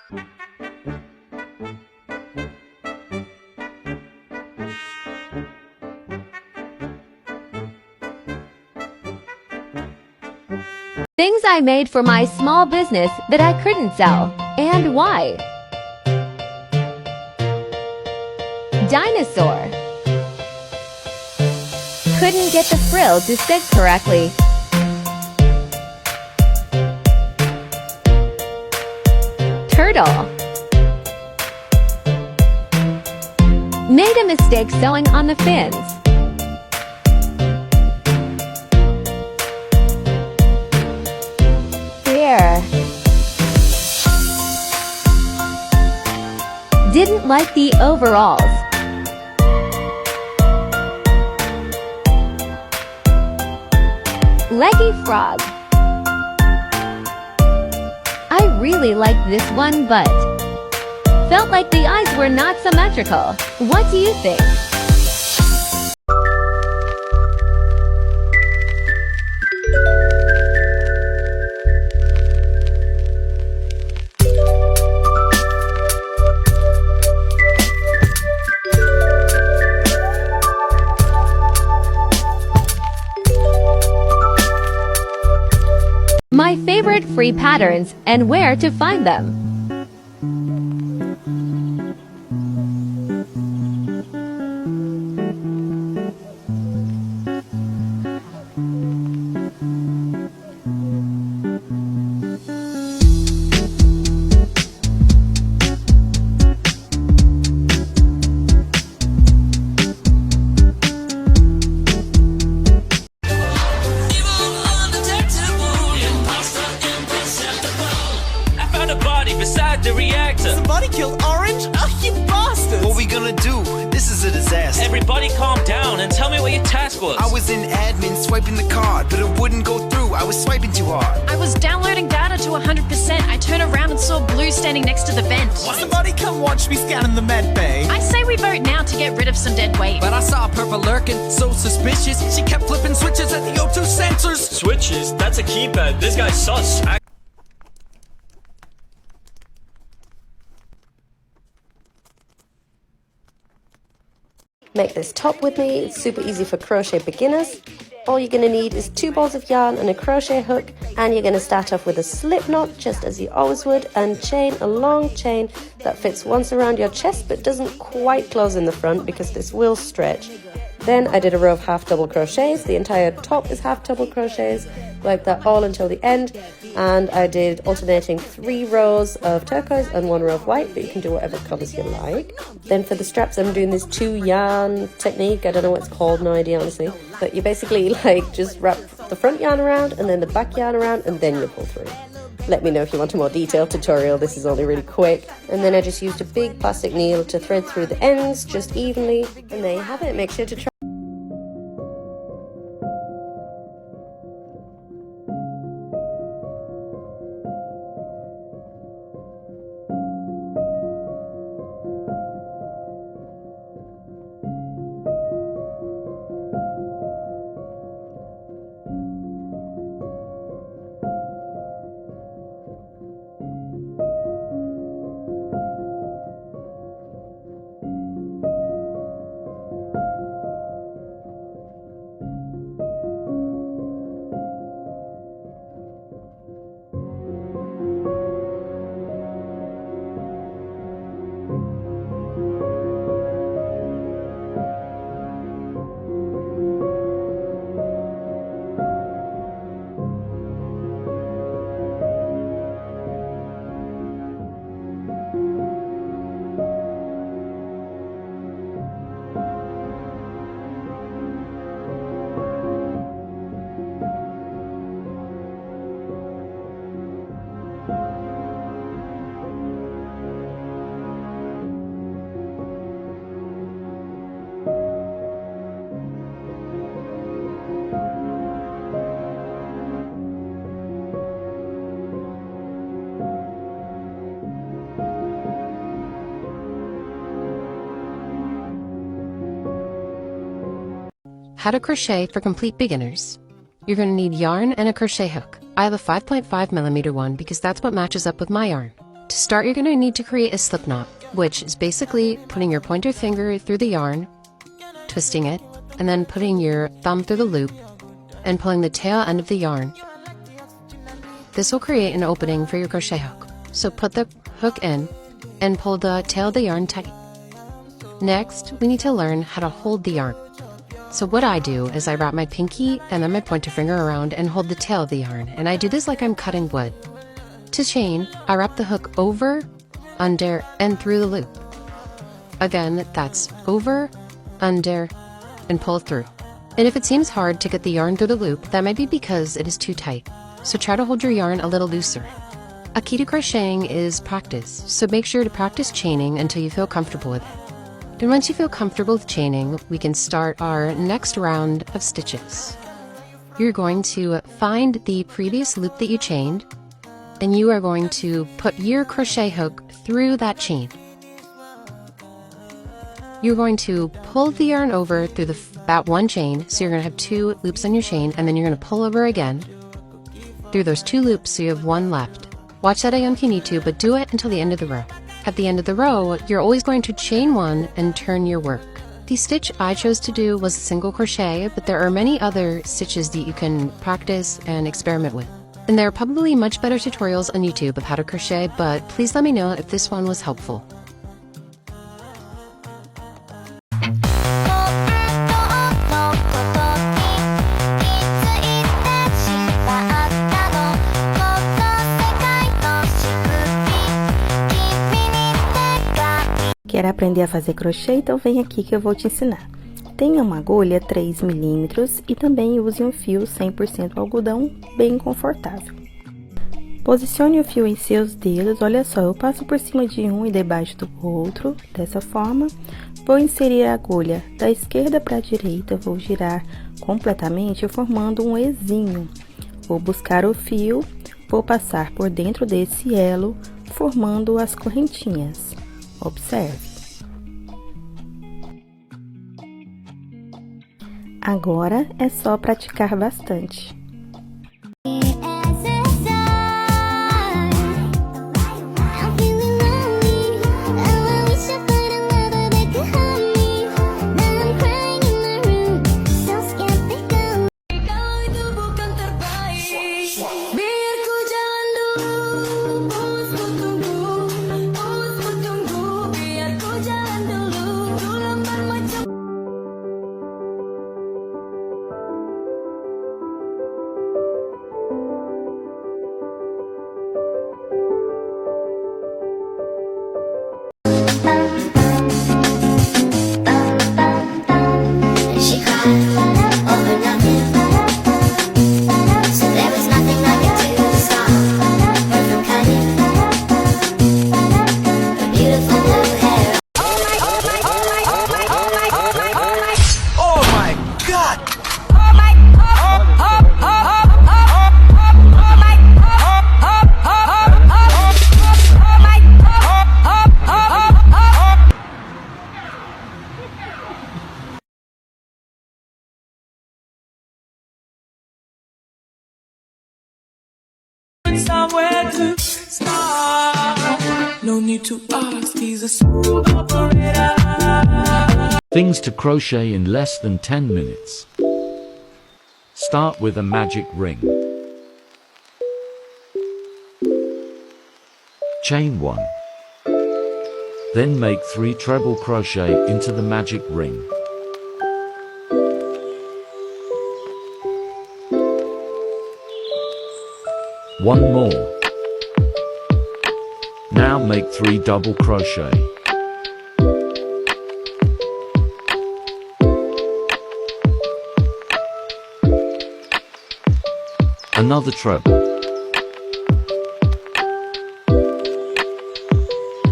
Things I made for my small business that I couldn't sell, and why. Dinosaur. Couldn't get the frill to stick correctly. Turtle. Made a mistake sewing on the fins. Bear. Didn't like the overalls. Leggy frog. I really liked this one, but felt like the eyes were not symmetrical. What do you think? My favorite free patterns and where to find them. Beside the reactor. Somebody killed Orange? Oh, you bastards! What we gonna do? This is a disaster. Everybody calm down and tell me what your task was. I was in admin swiping the card, but it wouldn't go through. I was swiping too hard. I was downloading data to 100%. I turned around and saw Blue standing next to the vent. Somebody come watch me scanning the med bay. I say we vote now to get rid of some dead weight. But I saw Purple lurking, so suspicious. She kept flipping switches at the O2 sensors. Switches? That's a keypad. This guy's sus. Make this top with me. It's super easy for crochet beginners. All you're going to need is 2 balls of yarn and a crochet hook, and you're going to start off with a slip knot just as you always would, and chain a long chain that fits once around your chest but doesn't quite close in the front because this will stretch. Then I did a row of half double crochets. The entire top is half double crochets, like that all until the end. And I did alternating 3 rows of turquoise and 1 row of white, but you can do whatever colours you like. Then for the straps, I'm doing this 2 yarn technique. I don't know what it's called, no idea honestly. But you basically like just wrap the front yarn around and then the back yarn around, and then you pull through. Let me know if you want a more detailed tutorial. This is only really quick. And then I just used a big plastic needle to thread through the ends just evenly. And there you have it. Make sure to try. How to crochet for complete beginners. You're going to need yarn and a crochet hook. I have a 5.5mm one because that's what matches up with my yarn. To start, you're going to need to create a slip knot, which is basically putting your pointer finger through the yarn, twisting it, and then putting your thumb through the loop and pulling the tail end of the yarn. This will create an opening for your crochet hook. So put the hook in and pull the tail of the yarn tight. Next, we need to learn how to hold the yarn. So what I do is I wrap my pinky and then my pointer finger around and hold the tail of the yarn, and I do this like I'm cutting wood. To chain, I wrap the hook over, under, and through the loop. Again, that's over, under, and pull through. And if it seems hard to get the yarn through the loop, that might be because it is too tight. So try to hold your yarn a little looser. A key to crocheting is practice, so make sure to practice chaining until you feel comfortable with it. And once you feel comfortable with chaining, we can start our next round of stitches. You're going to find the previous loop that you chained, and you are going to put your crochet hook through that chain. You're going to pull the yarn over through that one chain, so you're going to have 2 loops on your chain, and then you're going to pull over again through those 2 loops so you have 1 left. Watch that again if you need to, but do it until the end of the row. At the end of the row, you're always going to chain 1 and turn your work. The stitch I chose to do was a single crochet, but there are many other stitches that you can practice and experiment with. And there are probably much better tutorials on YouTube of how to crochet, but please let me know if this one was helpful. Quer aprender a fazer crochê? Então vem aqui que eu vou te ensinar. Tenha uma agulha 3 milímetros e também use um fio 100% algodão bem confortável. Posicione o fio em seus dedos, olha só, eu passo por cima de um e debaixo do outro, dessa forma. Vou inserir a agulha da esquerda para a direita, vou girar completamente formando um Ezinho. Vou buscar o fio, vou passar por dentro desse elo, formando as correntinhas. Observe. Agora é só praticar bastante. Somewhere to start. No need to ask, he's a smooth operator. Things to crochet in less than 10 minutes. Start with a magic ring. Chain 1. Then make 3 treble crochet into the magic ring. One more. Now make 3 double crochet. Another treble.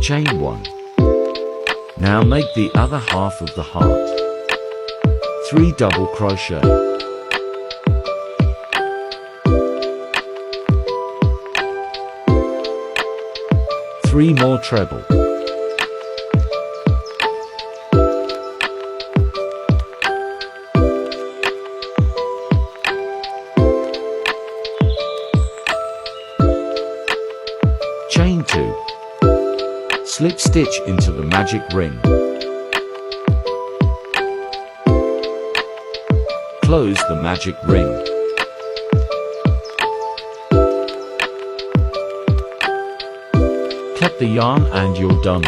Chain 1. Now make the other half of the heart. 3 double crochet. Three more treble. Chain 2. Slip stitch into the magic ring. Close the magic ring. Cut the yarn and you're done.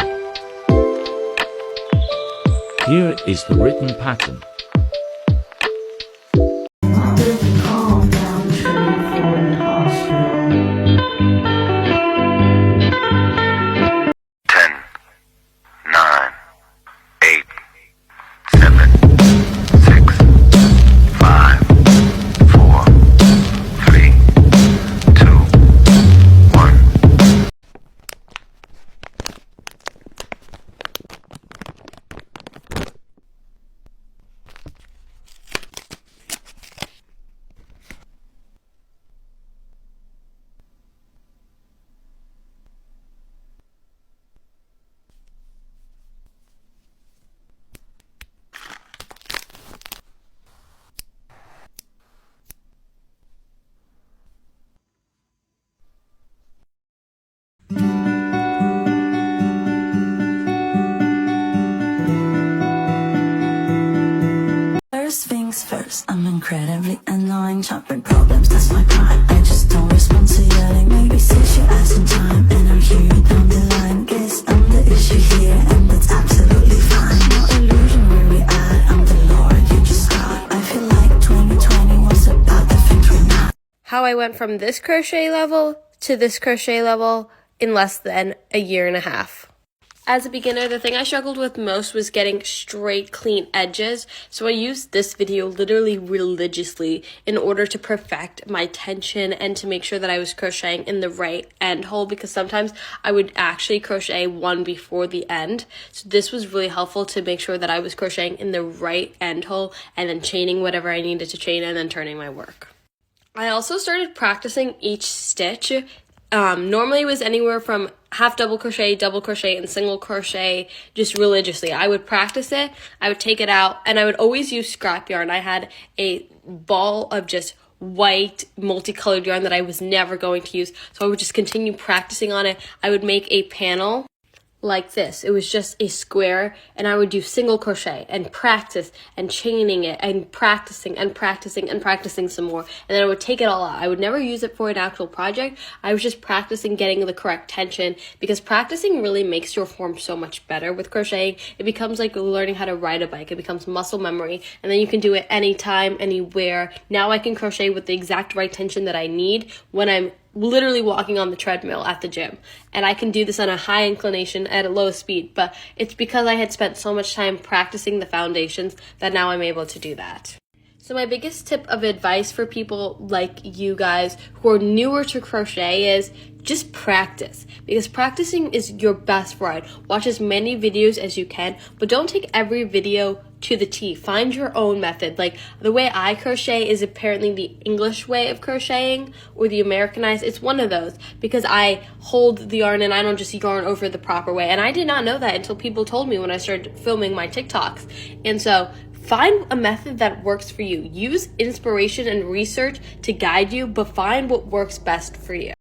Here is the written pattern. First things first, I'm incredibly annoying, chopping problems, that's my pride. I just don't respond to yelling, maybe sit your ass in time, and I'll hear you down the line. Guess I'm the issue here, and that's absolutely fine. No illusion where we at, I'm the Lord, you just God. I feel like 2020 was about to think we're not. How I went from this crochet level to this crochet level in less than a year and a half. As a beginner, the thing I struggled with most was getting straight, clean edges, so I used this video literally religiously in order to perfect my tension and to make sure that I was crocheting in the right end hole, because sometimes I would actually crochet one before the end. So this was really helpful to make sure that I was crocheting in the right end hole and then chaining whatever I needed to chain and then turning my work. I also started practicing each stitch. Normally it was anywhere from half double crochet, and single crochet, just religiously. I would practice it, I would take it out, and I would always use scrap yarn. I had a ball of just white multicolored yarn that I was never going to use, so I would just continue practicing on it. I would make a panel like this. It was just a square, and I would do single crochet and practice and chaining it and practicing some more, and then I would take it all out. I would never use it for an actual project. I was just practicing getting the correct tension, because practicing really makes your form so much better with crocheting. It becomes like learning how to ride a bike. It becomes muscle memory, and then you can do it anytime, anywhere. Now I can crochet with the exact right tension that I need when I'm literally walking on the treadmill at the gym, and I can do this on a high inclination at a low speed, but it's because I had spent so much time practicing the foundations that now I'm able to do that. So my biggest tip of advice for people like you guys who are newer to crochet is just practice, because practicing is your best friend. Watch as many videos as you can, but don't take every video to the T. Find your own method. Like the way I crochet is apparently the English way of crocheting, or the Americanized. It's one of those, because I hold the yarn and I don't just yarn over the proper way. And I did not know that until people told me when I started filming my TikToks. And so find a method that works for you. Use inspiration and research to guide you, but find what works best for you.